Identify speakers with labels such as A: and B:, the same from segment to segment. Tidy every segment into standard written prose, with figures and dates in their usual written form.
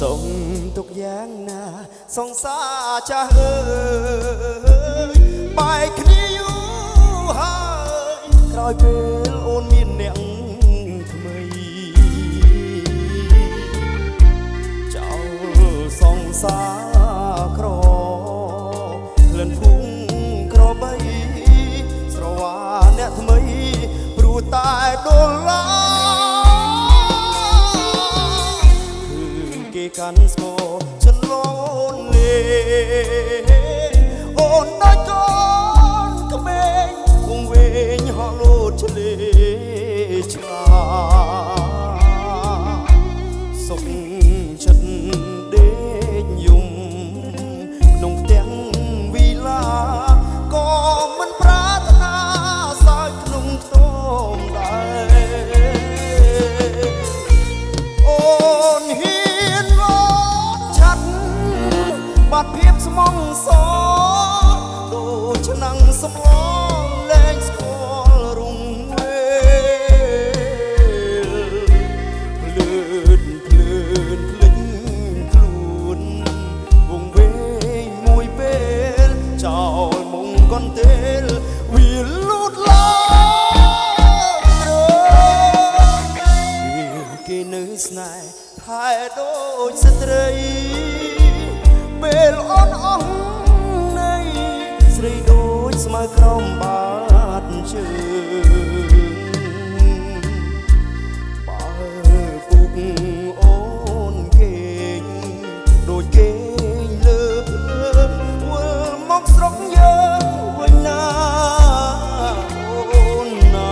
A: ส่งทุกอย่างนาสงสารจะเอ่ยไปคดีอยู่หายครอยเป็นโอนมีเนียงทำไมเจ้าสงสารครอเคลื่อนพุ่งครอใบสระวาเนี่ยทำไมปรูตายโดนลากันสโกฉันล้นเล่โอนได้ก่อนก็เมงวงเวงหอโลดเฉลชาส่งฉันเด็กยุ่มนงเตียงวีลาก็มันปรารถนาสายขนมต้มได้โอนบัดเพียบสมองสอดูฉนังสมองแรงสกอลรุ่งเวพลื่นพลื่นพลึงคลุนวงเวงมวยเป็นเจ้ามงก้อนเตลวิลลุดลาเกนึสไนไทยโดยสตรีเบลอ่อนอ่องในสรีโดยสมัยครองบาดเชิงป่าปุกโอนเก่งโดยเก่งเลือบเลือบเวอร์มอกสรกเยอะวันนาโอนนา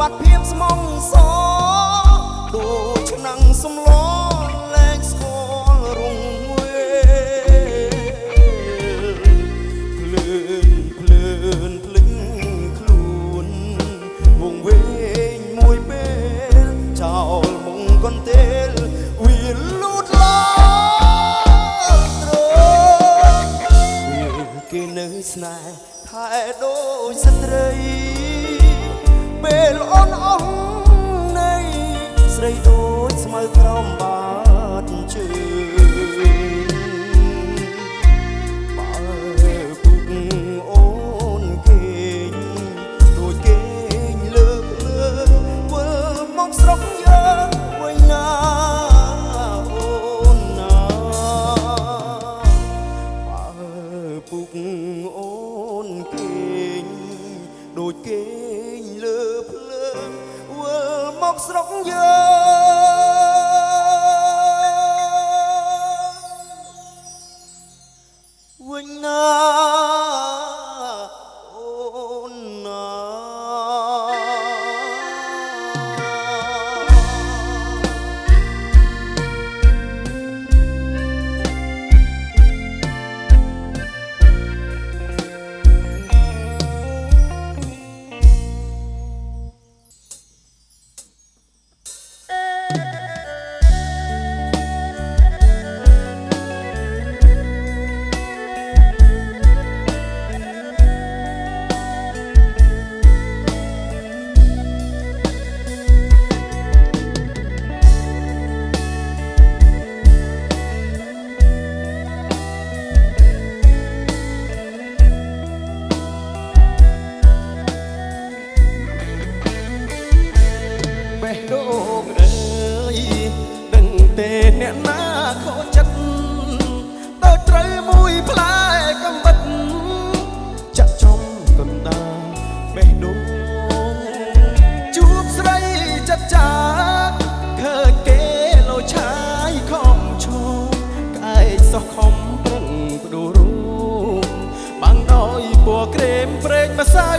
A: บัดเพียบสมองสอดูฉนังสมล้อแรงสกอลรุ่งเวพลื่นพลื่นพลึงคลุนวงเวงมวยเป็นเจ้ามงก้อนเตลวิลลุดลาเตรเกเนสไนไทยโดยสตรีเบลอ่อนอ่องในสรีโดยสมัยครองบาดเชิงป่าปุกโอนเก่งโดยเก่งเลือบเลือบเวอร์มอกสรกเยอะไว้นาโอนนาป่าปุกโอนเก่งโดยเก่งเลือบเลือบเวอร์มอกสรกเยอะวันนาโอนนาโดกเอ้ยดังเตเนี่ยหน้าเขาจัดเติร์ไตรมุยพลายกำบัดจะจอมตนดาเบโดงจูบใส่จัดจ้าเคยเกโลชายของโชว์กายสะคอมปรึงดูรู้บางน้อยปัวเกรมเปรกมาใส่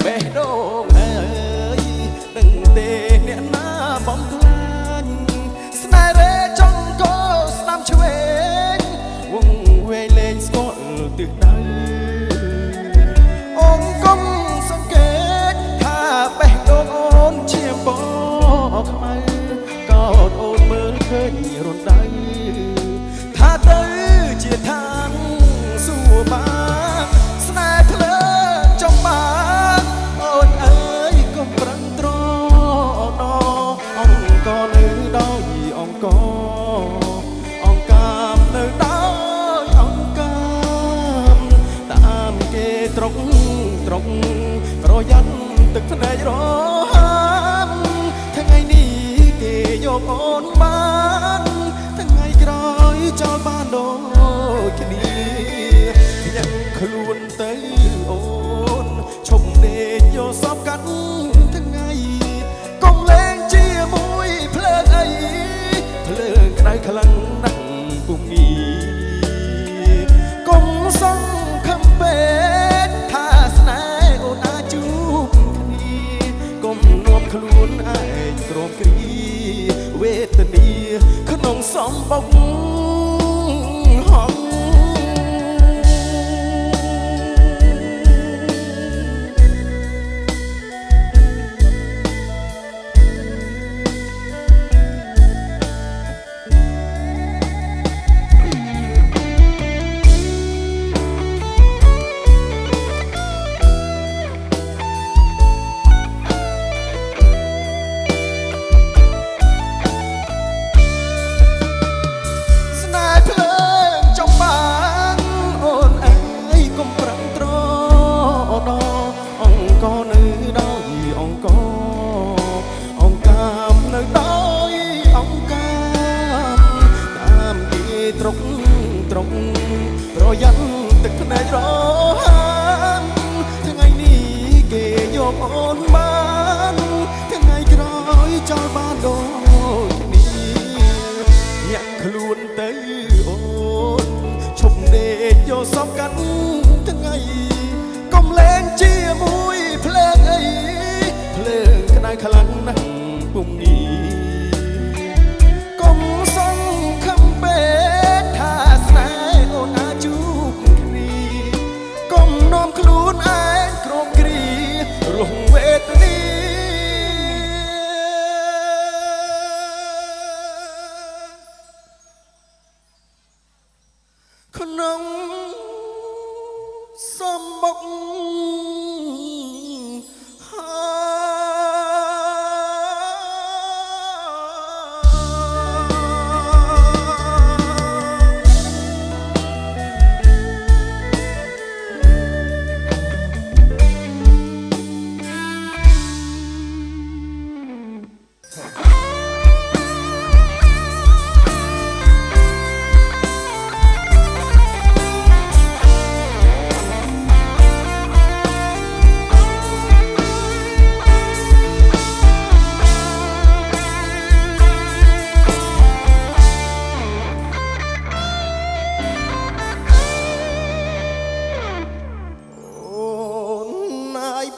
A: เบโดงเอ้ย ទឹកភ្នែករហាមថ្ងៃនេះគេយកអូនបានថ្ងៃក្រោយចោលបានដូចគ្នាខ្ញុំខ្លួនទៅអូនឈប់ដេកយកសពកាត់ថ្ងៃកុំលែងជាមួយភ្លើងអីភ្លើងក្តៅខ្លាំងណាស់ពុំងាយកុំសង្ឃឹមពេកថាស្នេហ៍អូនអាចជួបគ្នាកុំនាំខ្លួនឯងក្រំគ្រីវេទនាក្នុងសំបុកហងប្រយ័ត្នទឹកភ្នែករហាមថ្ងៃនេះគេយកអូនបានថ្ងៃក្រោយចោលបានដូចគ្នាញាក់ខ្លួនទៅអូនឈប់ដេកយកសពកាត់ថ្ងៃកុំលែងជាមួយភ្លើងអីភ្លើងក្តៅខ្លាំងណាស់ពុំងាយកុំសង្ឃឹមពេកថាស្នេហ៍អូនអាចជួបគ្នាកុំនាំខ្លួនឯងក្រំគ្រីរងវេទនាក្នុងសំបុក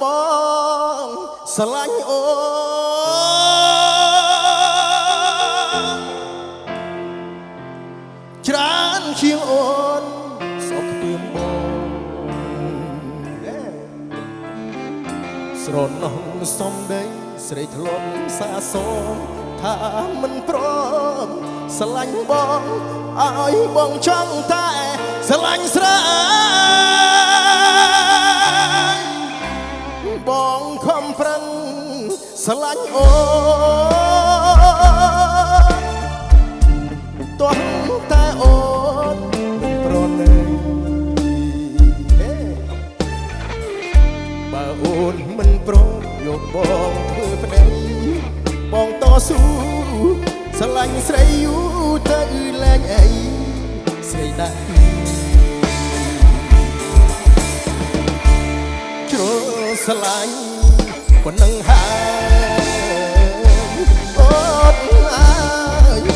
A: បងស្រឡាញ់អូនច្រើនជាងអូនសោកខ្ទៀមបងស្រណោះសំដីស្រីធ្លាប់សាសូមថាមិនព្រមស្រឡាញ់បងឲ្យបងចង់តែស្រឡាញ់ស្រីបងខំប្រឹងស្រឡាញ់អូនទោះតែអូនមិនប្រណីបើអូនមិនព្រមយកបងធ្វើប្តីបងតស៊ូស្រឡាញ់ស្រីយូរទៅលែងអីស្រីដាក់ជ្រុលស្រឡាញ់ប៉ុណ្ណឹងហើយអូនអើយ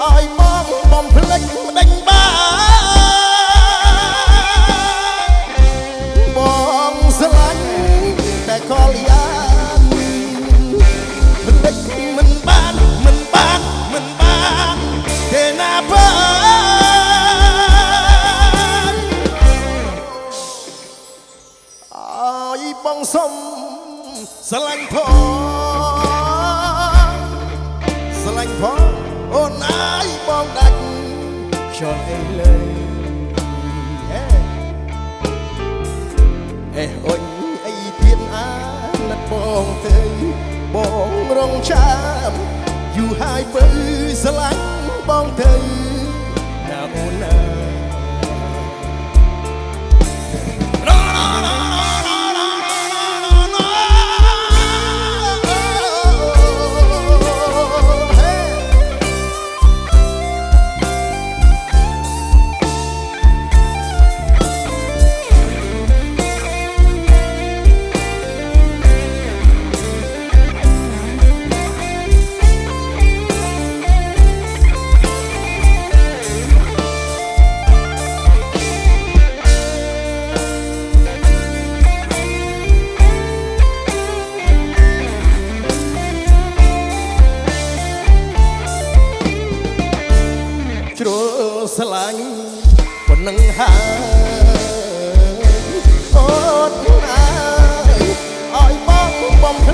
A: ឲ្យបងបំភ្លេចម្ដេចបានបងស្រឡាញ់តែកលយ៉ាងភ្លេចមិនបានទេណាបានឲ្យបងសុំស្រឡាញ់ផងអូនអាយបងដាច់ខ្យល់អីលើអេអូនអីទៀតអាណិតបងទៅបងរងចាំយូរហើយបើស្រឡាញ់បងទៅណាអូនណា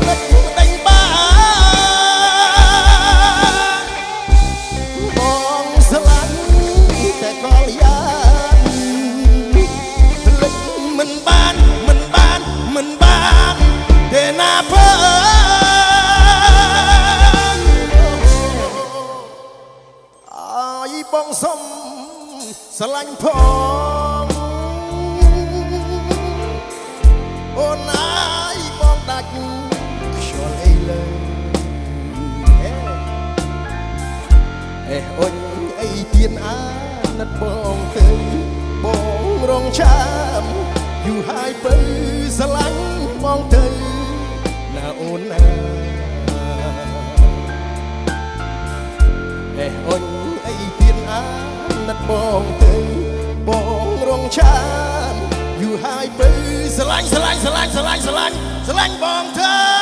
B: លិចដេញបាបងស្រឡាញ់តែកលយាលិចមិនបានទេណាភើអើយបងសុំស្រឡាញ់ផងអូនអើយបងដាច់ខ្យល់អីលើអេអូនអីទៀតអាណិតបងទៅបងរងចាំយូរហើយបើស្រឡាញ់បងទៅណាអូនណាអេអូនអីទៀតអាណិតបងទៅបងរងចាំយូរហើយបើស្រឡាញ់បងទៅ